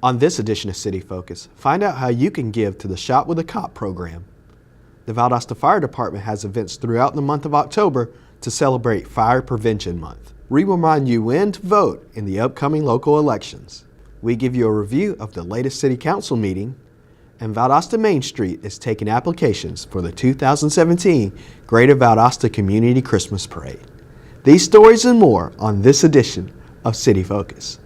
On this edition of City Focus, find out how you can give to the Shop with a Cop program. The Valdosta Fire Department has events throughout the month of October to celebrate Fire Prevention Month. We remind you when to vote in the upcoming local elections. We give you a review of the latest City Council meeting, and Valdosta Main Street is taking applications for the 2017 Greater Valdosta Community Christmas Parade. These stories and more on this edition of City Focus.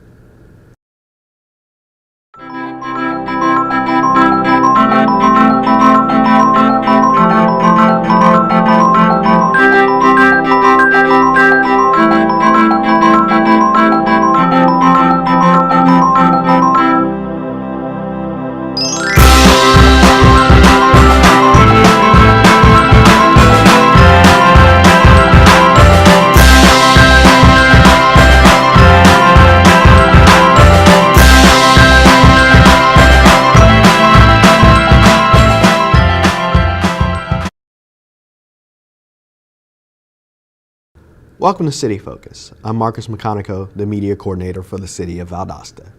Welcome to City Focus. I'm Marcus McConico, the media coordinator for the City of Valdosta.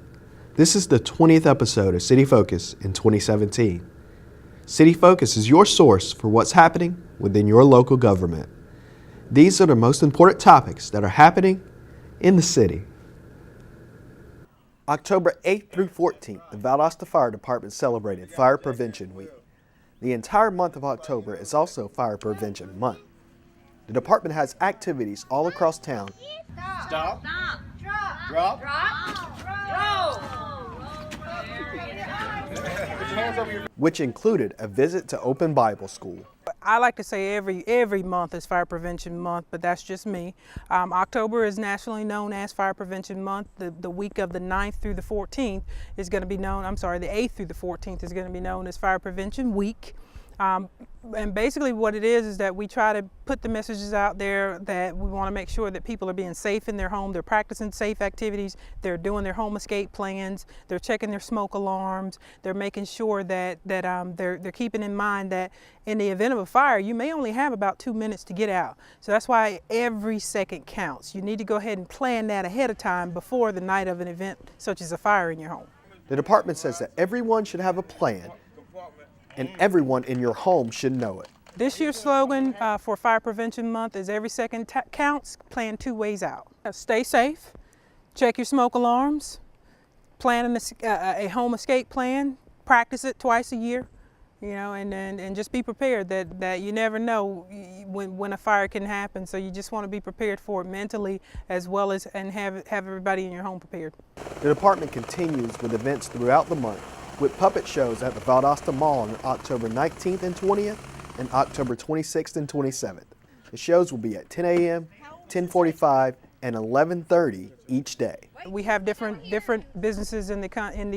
This is the 20th episode of City Focus in 2017. City Focus is your source for what's happening within your local government. These are the most important topics that are happening in the city. October 8th through 14th, the Valdosta Fire Department celebrated Fire Prevention Week. The entire month of October is also Fire Prevention Month. The department has activities all across town. Stop. Stop. Drop. Roll. Which included a visit to Open Bible School. I like to say every month is Fire Prevention Month, but that's just me. October is nationally known as Fire Prevention Month. The week of the 9th through the 14th is going to be known, the 8th through the 14th is going to be known as Fire Prevention Week. And basically what it is that we try to put the messages out there that we want to make sure that people are being safe in their home, they're practicing safe activities, they're doing their home escape plans, they're checking their smoke alarms, they're making sure that they're keeping in mind that in the event of a fire, you may only have about 2 minutes to get out. So that's why every second counts. You need to go ahead and plan that ahead of time before the night of an event such as a fire in your home. The department says that everyone should have a plan, and everyone in your home should know it. This year's slogan for Fire Prevention Month is every second counts, plan 2 ways out. Stay safe, check your smoke alarms, plan a home escape plan, practice it twice a year, and just be prepared that you never know when a fire can happen. So you just want to be prepared for it mentally as well as and have everybody in your home prepared. The department continues with events throughout the month, with puppet shows at the Valdosta Mall on October 19th and 20th and October 26th and 27th. The shows will be at 10 a.m., 10:45, and 11:30 each day. We have different businesses in the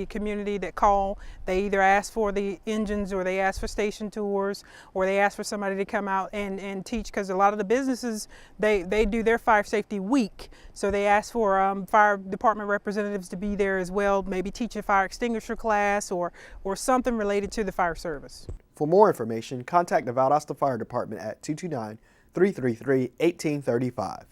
community that call. They either ask for the engines, or they ask for station tours, or they ask for somebody to come out and teach, because a lot of the businesses, they do their fire safety week. So they ask for fire department representatives to be there as well, maybe teach a fire extinguisher class or something related to the fire service. For more information, contact the Valdosta Fire Department at 229-333-1835.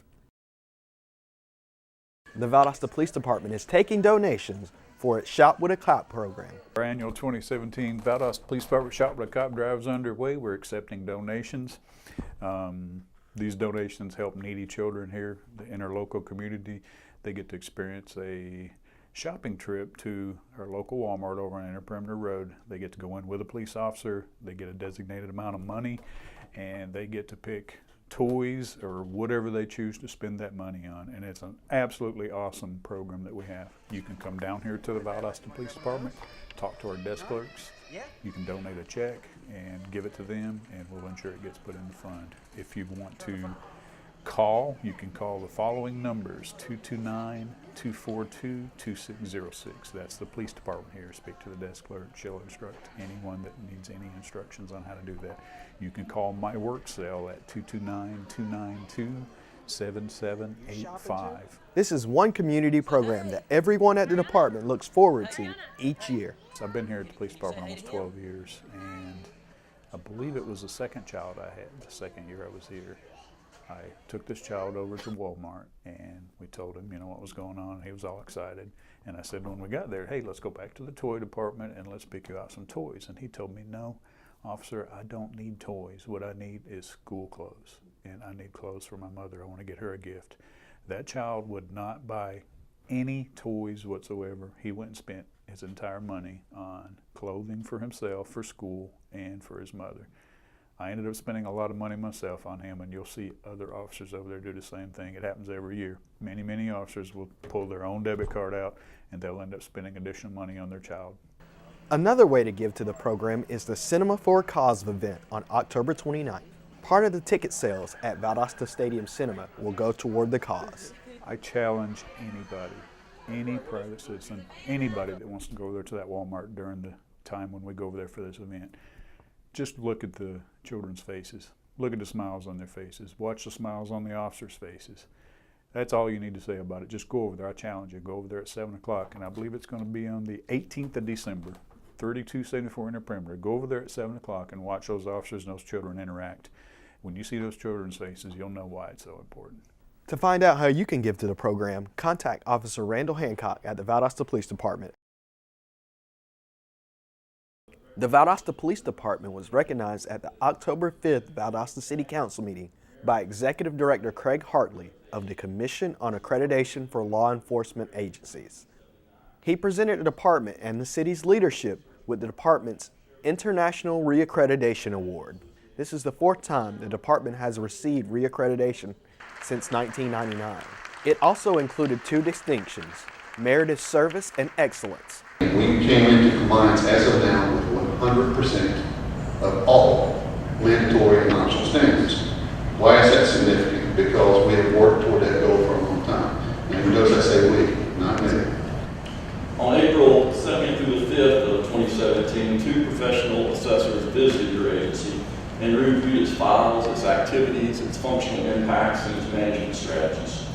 The Valdosta Police Department is taking donations for its Shop with a Cop program. Our annual 2017 Valdosta Police Department Shop with a Cop drive is underway. We're accepting donations. These donations help needy children here in our local community. They get to experience a shopping trip to our local Walmart over on Inner Perimeter Road. They get to go in with a police officer. They get a designated amount of money, and they get to pick toys or whatever they choose to spend that money on, and it's an absolutely awesome program that we have. You can come down here to the Valdosta Police Department, talk to our desk clerks. You can donate a check and give it to them, and we'll ensure it gets put in the fund. If you want to call, you can call the following numbers: 229-242-2606. That's the police department here. Speak to the desk clerk. She'll instruct anyone that needs any instructions on how to do that. You can call my work cell at 229-292-7785. This is one community program that everyone at the department looks forward to each year. I've been here at the police department almost 12 years, and I believe it was the second child I had, the second year I was here. I took this child over to Walmart, and we told him, what was going on. He was all excited. And I said when we got there, hey, let's go back to the toy department and let's pick you out some toys. And he told me, no, officer, I don't need toys. What I need is school clothes. And I need clothes for my mother. I want to get her a gift. That child would not buy any toys whatsoever. He went and spent his entire money on clothing for himself, for school, and for his mother. I ended up spending a lot of money myself on him, and you'll see other officers over there do the same thing. It happens every year. Many, many officers will pull their own debit card out, and they'll end up spending additional money on their child. Another way to give to the program is the Cinema for a Cause event on October 29th. Part of the ticket sales at Valdosta Stadium Cinema will go toward the cause. I challenge anybody, any private citizen, anybody that wants to go over there to that Walmart during the time when we go over there for this event. Just look at the children's faces. Look at the smiles on their faces. Watch the smiles on the officers' faces. That's all you need to say about it. Just go over there. I challenge you. Go over there at 7 o'clock, and I believe it's going to be on the 18th of December, 3274 Inner Perimeter. Go over there at 7 o'clock and watch those officers and those children interact. When you see those children's faces, you'll know why it's so important. To find out how you can give to the program, contact Officer Randall Hancock at the Valdosta Police Department. The Valdosta Police Department was recognized at the October 5th Valdosta City Council meeting by Executive Director Craig Hartley of the Commission on Accreditation for Law Enforcement Agencies. He presented the department and the city's leadership with the department's International Reaccreditation Award. This is the 4th time the department has received reaccreditation since 1999. It also included 2 distinctions, Merited Service and Excellence. We came into compliance as of now with 100% of all mandatory and optional standards. Why is that significant? Because we have worked toward that goal for a long time. And notice I say we, not me. On April 2nd through the 5th of 2017, 2 professional assessors visited your agency and reviewed its files, its activities, its functional impacts, and its management strategies.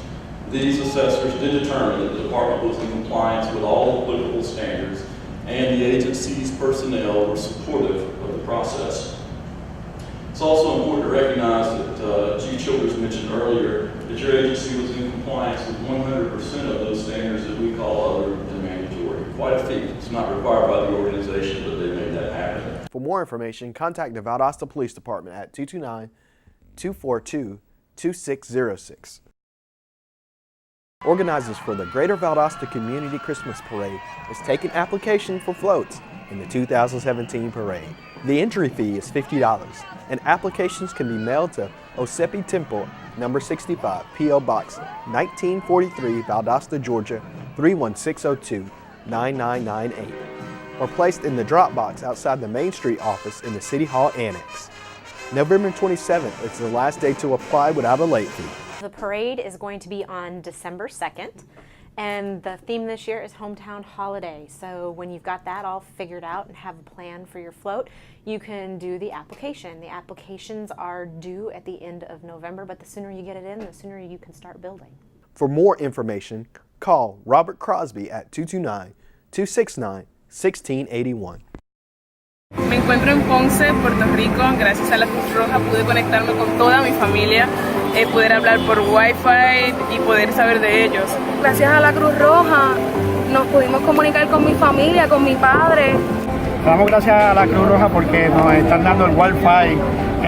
These assessors did determine that the department was in compliance with all applicable standards, and the agency's personnel were supportive of the process. It's also important to recognize that G. Childers mentioned earlier that your agency was in compliance with 100% of those standards that we call other than mandatory. Quite a feat. It's not required by the organization, but they made that happen. For more information, contact the Valdosta Police Department at 229-242-2606. Organizers for the Greater Valdosta Community Christmas Parade is taking application for floats in the 2017 parade. The entry fee is $50, and applications can be mailed to Osepi Temple, number 65, P.O. Box 1943, Valdosta, Georgia 31602, 9998, or placed in the drop box outside the Main Street office in the City Hall Annex. November 27th is the last day to apply without a late fee. The parade is going to be on December 2nd, and the theme this year is Hometown Holiday. So when you've got that all figured out and have a plan for your float, you can do the application. The applications are due at the end of November, but the sooner you get it in, the sooner you can start building. For more information, call Robert Crosby at 229-269-1681. Me encuentro en Ponce, Puerto Rico. Gracias a la Cruz Roja pude conectarme con toda mi familia, poder hablar por Wi-Fi y poder saber de ellos. Gracias a la Cruz Roja nos pudimos comunicar con mi familia, con mi padre. Damos gracias a la Cruz Roja porque nos están dando el Wi-Fi,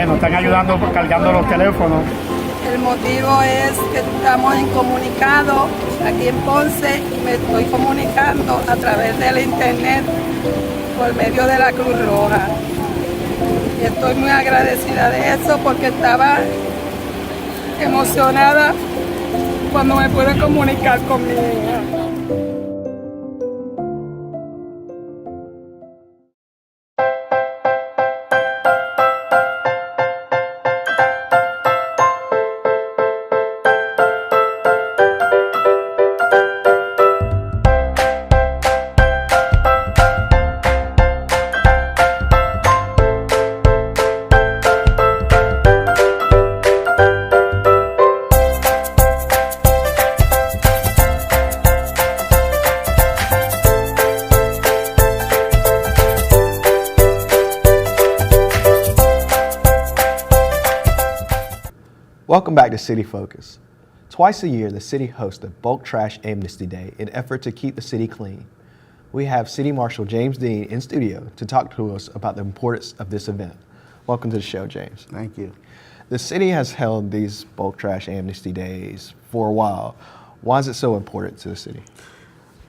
nos están ayudando cargando los teléfonos. El motivo es que estamos incomunicados aquí en Ponce y me estoy comunicando a través del internet por medio de la Cruz Roja. Y estoy muy agradecida de eso porque estaba emocionada cuando me pude comunicar con mi hija. Welcome back to City Focus. Twice a year, the city hosts a bulk trash amnesty day in effort to keep the city clean. We have City Marshal James Dean in studio to talk to us about the importance of this event. Welcome to the show, James. Thank you. The city has held these bulk trash amnesty days for a while. Why is it so important to the city?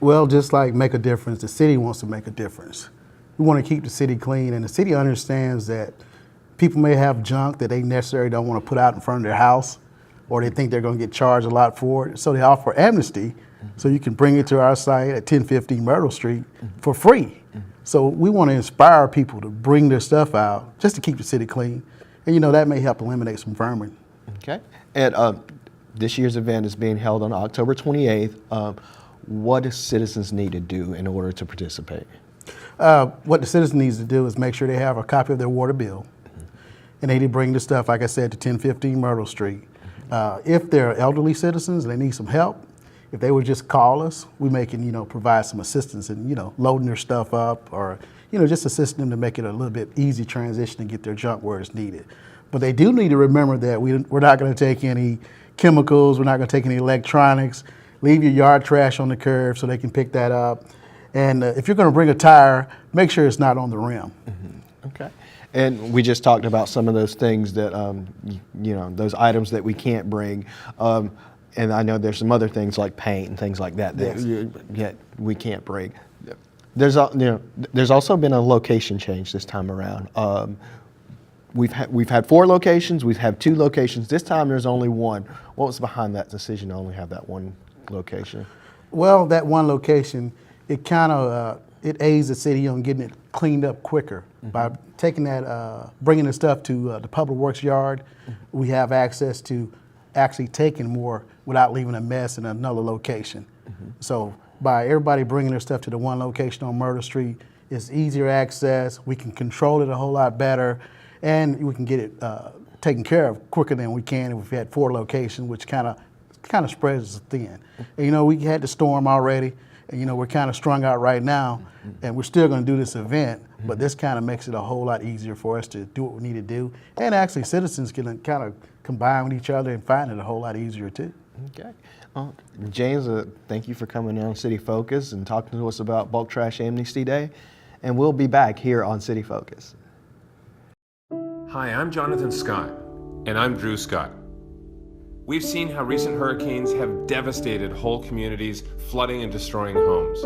Well, just like make a difference, the city wants to make a difference. We want to keep the city clean, and the city understands that people may have junk that they necessarily don't want to put out in front of their house, or they think they're going to get charged a lot for it. So they offer amnesty, so you can bring it to our site at 1015 Myrtle Street for free. So we want to inspire people to bring their stuff out just to keep the city clean. And you know, that may help eliminate some vermin. Okay. And this year's event is being held on October 28th. What do citizens need to do in order to participate? What the citizen needs to do is make sure they have a copy of their water bill. And they need to bring the stuff, like I said, to 1015 Myrtle Street. If they're elderly citizens and they need some help, if they would just call us, we may can, provide some assistance in, loading their stuff up, or, just assist them to make it a little bit easy transition and get their junk where it's needed. But they do need to remember that we're not going to take any chemicals, we're not going to take any electronics. Leave your yard trash on the curb so they can pick that up. And if you're going to bring a tire, make sure it's not on the rim. Okay. And we just talked about some of those things that, those items that we can't bring. And I know there's some other things like paint and things like that that we can't bring. There's also been a location change this time around. We've had 4 locations. We've had 2 locations. This time there's only one. What was behind that decision to only have that one location? Well, that one location, it kind of it aids the city on getting it cleaned up quicker. By taking that, bringing the stuff to the Public Works yard, we have access to actually taking more without leaving a mess in another location. So by everybody bringing their stuff to the one location on Myrtle Street, it's easier access, we can control it a whole lot better, and we can get it taken care of quicker than we can if we had 4 locations, which kind of spreads us thin. And, we had the storm already, and we're kind of strung out right now, and we're still going to do this event, but this kind of makes it a whole lot easier for us to do what we need to do, and actually citizens can kind of combine with each other and find it a whole lot easier too. Okay. James, thank you for coming on City Focus and talking to us about Bulk Trash Amnesty Day, and we'll be back here on City Focus. Hi, I'm Jonathan Scott. And I'm Drew Scott. We've seen how recent hurricanes have devastated whole communities, flooding and destroying homes.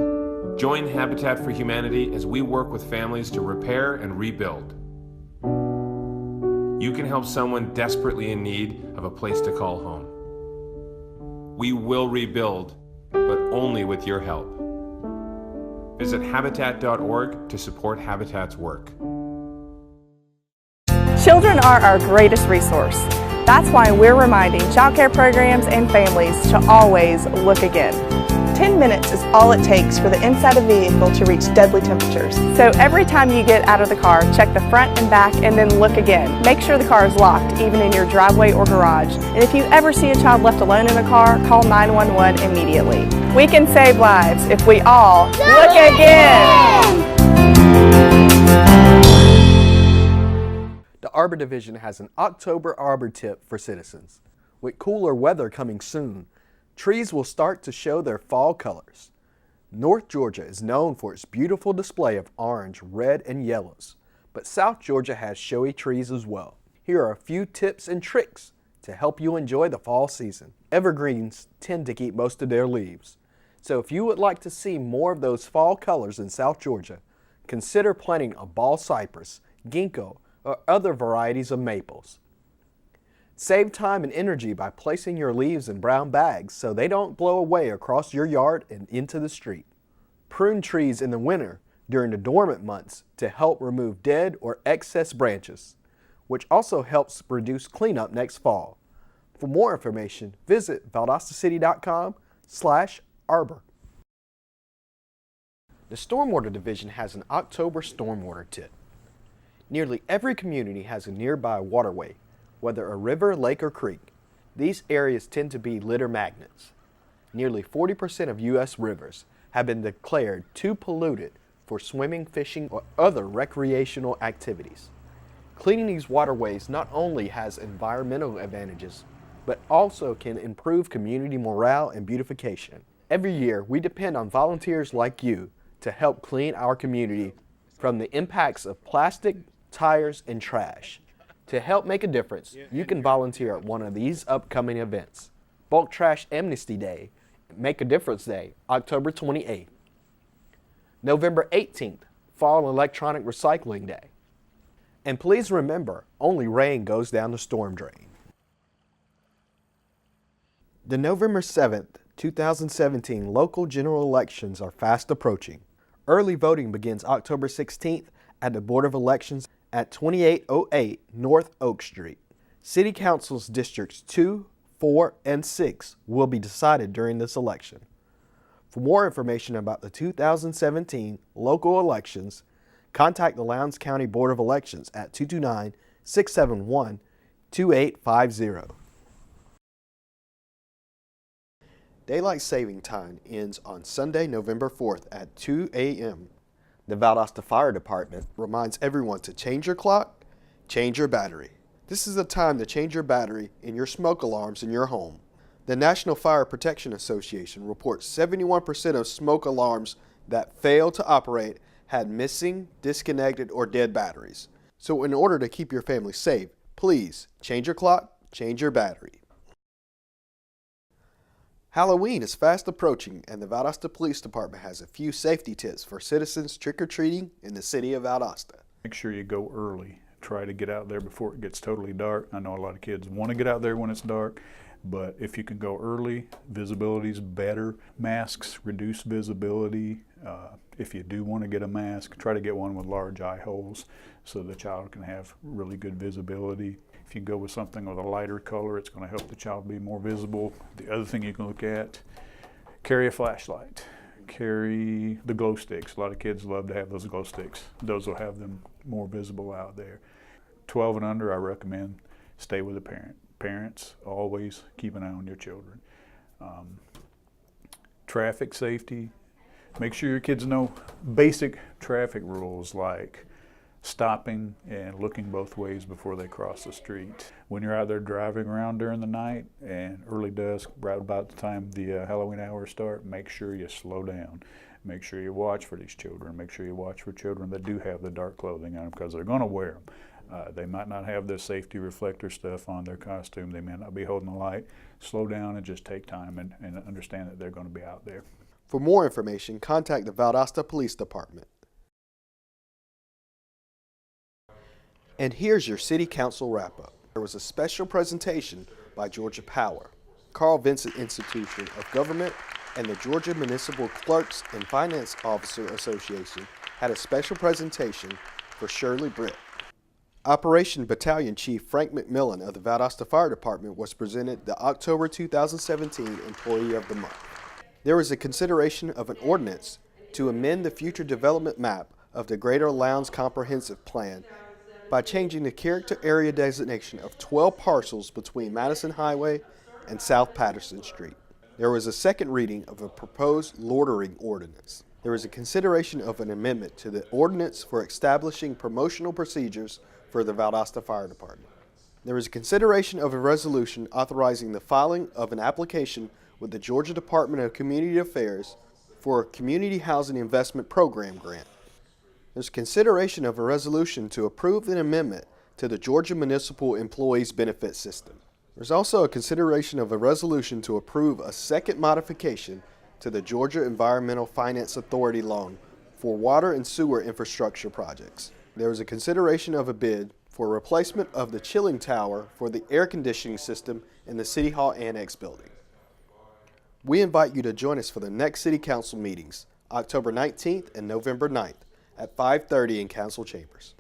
Join Habitat for Humanity as we work with families to repair and rebuild. You can help someone desperately in need of a place to call home. We will rebuild, but only with your help. Visit Habitat.org to support Habitat's work. Children are our greatest resource. That's why we're reminding child care programs and families to always look again. 10 minutes is all it takes for the inside of the vehicle to reach deadly temperatures. So every time you get out of the car, check the front and back and then look again. Make sure the car is locked, even in your driveway or garage. And if you ever see a child left alone in a car, call 911 immediately. We can save lives if we all look again! The Arbor Division has an October Arbor Tip for citizens. With cooler weather coming soon, trees will start to show their fall colors. North Georgia is known for its beautiful display of orange, red, and yellows, but South Georgia has showy trees as well. Here are a few tips and tricks to help you enjoy the fall season. Evergreens tend to keep most of their leaves, so if you would like to see more of those fall colors in South Georgia, consider planting a ball cypress, ginkgo, or other varieties of maples. Save time and energy by placing your leaves in brown bags so they don't blow away across your yard and into the street. Prune trees in the winter during the dormant months to help remove dead or excess branches, which also helps reduce cleanup next fall. For more information, visit valdostacity.com/arbor. The Stormwater Division has an October Stormwater Tip. Nearly every community has a nearby waterway, whether a river, lake, or creek. These areas tend to be litter magnets. Nearly 40% of U.S. rivers have been declared too polluted for swimming, fishing, or other recreational activities. Cleaning these waterways not only has environmental advantages, but also can improve community morale and beautification. Every year, we depend on volunteers like you to help clean our community from the impacts of plastic, tires, and trash. To help make a difference, you can volunteer at one of these upcoming events: Bulk Trash Amnesty Day, Make a Difference Day, October 28th. November 18th, Fall Electronic Recycling Day. And please remember, only rain goes down the storm drain. The November 7th, 2017 local general elections are fast approaching. Early voting begins October 16th at the Board of Elections at 2808 North Oak Street. City Council's Districts 2, 4, and 6 will be decided during this election. For more information about the 2017 local elections, contact the Lowndes County Board of Elections at 229-671-2850. Daylight saving time ends on Sunday, November 4th at 2 a.m. The Valdosta Fire Department reminds everyone to change your clock, change your battery. This is the time to change your battery in your smoke alarms in your home. The National Fire Protection Association reports 71% of smoke alarms that failed to operate had missing, disconnected, or dead batteries. So in order to keep your family safe, please change your clock, change your battery. Halloween is fast approaching, and the Valdosta Police Department has a few safety tips for citizens trick-or-treating in the city of Valdosta. Make sure you go early. Try to get out there before it gets totally dark. I know a lot of kids want to get out there when it's dark, but if you can go early, visibility's better. Masks reduce visibility. If you do want to get a mask, try to get one with large eye holes so the child can have really good visibility. If you go with something with a lighter color, it's going to help the child be more visible. The other thing you can look at, carry a flashlight. Carry the glow sticks. A lot of kids love to have those glow sticks. Those will have them more visible out there. 12 and under, I recommend stay with a parent. Parents, always keep an eye on your children. Traffic safety. Make sure your kids know basic traffic rules like stopping and looking both ways before they cross the street. When you're out there driving around during the night and early dusk, right about the time the Halloween hours start, make sure you slow down. Make sure you watch for these children. Make sure you watch for children that do have the dark clothing on them, because they're going to wear them. They might not have the safety reflector stuff on their costume. They may not be holding the light. Slow down and just take time and understand that they're going to be out there. For more information, contact the Valdosta Police Department. And here's your City Council wrap-up. There was a special presentation by Georgia Power, Carl Vincent Institution of Government, and the Georgia Municipal Clerks and Finance Officer Association had a special presentation for Shirley Britt. Operation Battalion Chief Frank McMillan of the Valdosta Fire Department was presented the October 2017 Employee of the Month. There was a consideration of an ordinance to amend the future development map of the Greater Lowndes Comprehensive Plan by changing the character area designation of 12 parcels between Madison Highway and South Patterson Street. There was a second reading of a proposed loitering ordinance. There was a consideration of an amendment to the ordinance for establishing promotional procedures for the Valdosta Fire Department. There was a consideration of a resolution authorizing the filing of an application with the Georgia Department of Community Affairs for a Community Housing Investment Program grant. There's consideration of a resolution to approve an amendment to the Georgia Municipal Employees Benefit System. There's also a consideration of a resolution to approve a second modification to the Georgia Environmental Finance Authority loan for water and sewer infrastructure projects. There was a consideration of a bid for replacement of the chilling tower for the air conditioning system in the City Hall Annex building. We invite you to join us for the next City Council meetings, October 19th and November 9th. At 5:30 in Council Chambers.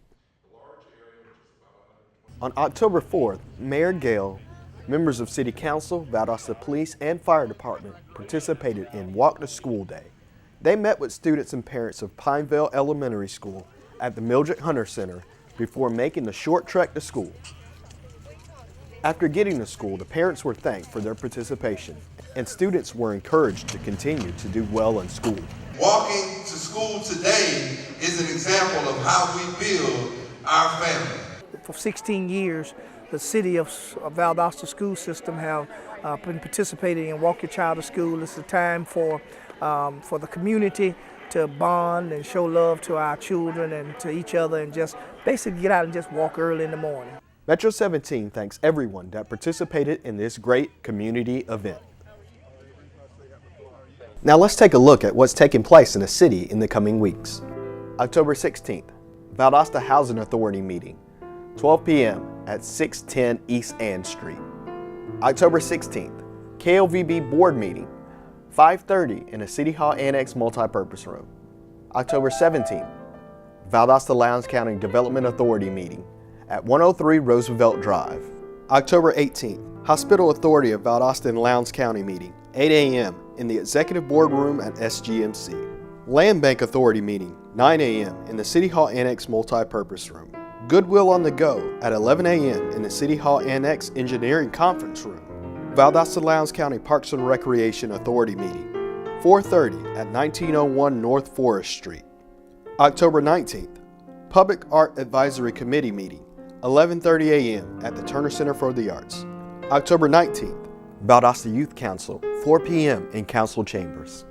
On October 4th, Mayor Gale, members of City Council, Valdosta Police, and Fire Department participated in Walk to School Day. They met with students and parents of Pineville Elementary School at the Mildred Hunter Center before making the short trek to school. After getting to school, the parents were thanked for their participation, and students were encouraged to continue to do well in school. Walking to school today is an example of how we build our family. For 16 years, the city of Valdosta school system have been participating in Walk Your Child to School. It's a time for the community to bond and show love to our children and to each other, and just basically get out and just walk early in the morning. Metro 17 thanks everyone that participated in this great community event. Now let's take a look at what's taking place in the city in the coming weeks. October 16th, Valdosta Housing Authority meeting, 12 p.m. at 610 East Ann Street. October 16th, KLVB board meeting, 5:30 in the City Hall Annex multipurpose room. October 17th, Valdosta Lowndes County Development Authority meeting at 103 Roosevelt Drive. October 18th, Hospital Authority of Valdosta and Lowndes County meeting, 8 a.m. in the Executive Boardroom at SGMC. Land Bank Authority meeting, 9 a.m. in the City Hall Annex multipurpose room. Goodwill on the Go at 11 a.m. in the City Hall Annex Engineering Conference Room. Valdosta Lowndes County Parks and Recreation Authority meeting, 4:30 at 1901 North Forest Street. October 19th, Public Art Advisory Committee meeting, 11:30 a.m. at the Turner Center for the Arts. October 19th, Valdosta Youth Council, 4 p.m. in Council Chambers.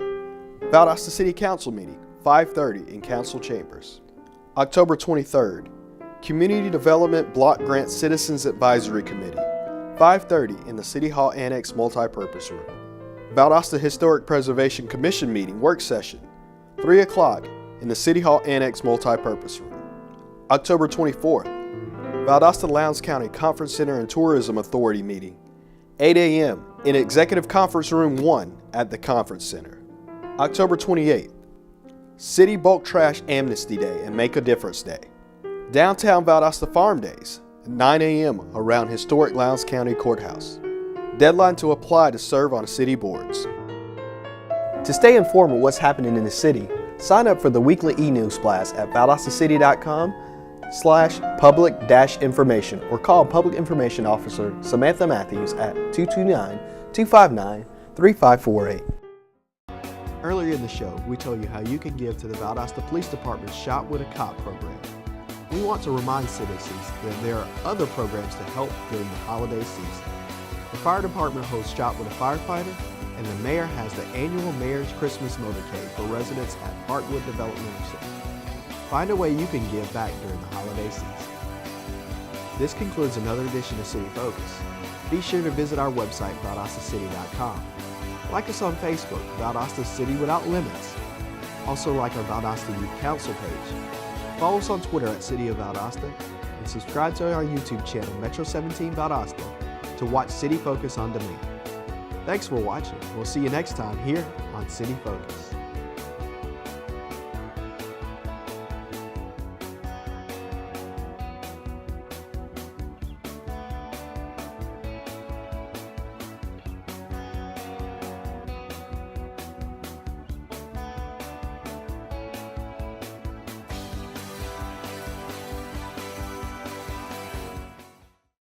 Valdosta City Council meeting, 5:30 in Council Chambers. October 23rd, Community Development Block Grant Citizens Advisory Committee, 5:30 in the City Hall Annex multipurpose room. Valdosta Historic Preservation Commission meeting work session, 3 o'clock in the City Hall Annex multipurpose room. October 24th, Valdosta Lowndes County Conference Center and Tourism Authority meeting, 8 a.m. in Executive Conference Room 1 at the Conference Center. October 28th, City Bulk Trash Amnesty Day and Make a Difference Day. Downtown Valdosta Farm Days, 9 a.m. around Historic Lowndes County Courthouse. Deadline to apply to serve on city boards. To stay informed of what's happening in the city, sign up for the weekly e-news blast at valdostacity.com/public-information or call Public Information Officer Samantha Matthews at 229-259-3548. Earlier in the show, we told you how you can give to the Valdosta Police Department's Shop with a Cop program. We want to remind citizens that there are other programs to help during the holiday season. The fire department hosts Shop with a Firefighter, and the mayor has the annual Mayor's Christmas Motorcade for residents at Parkwood Developmental Center. Find a way you can give back during the holiday season. This concludes another edition of City Focus. Be sure to visit our website, valdostacity.com. Like us on Facebook, Valdosta City Without Limits. Also like our Valdosta Youth Council page. Follow us on Twitter at City of Valdosta, and subscribe to our YouTube channel, Metro 17 Valdosta, to watch City Focus on demand. Thanks for watching. We'll see you next time here on City Focus.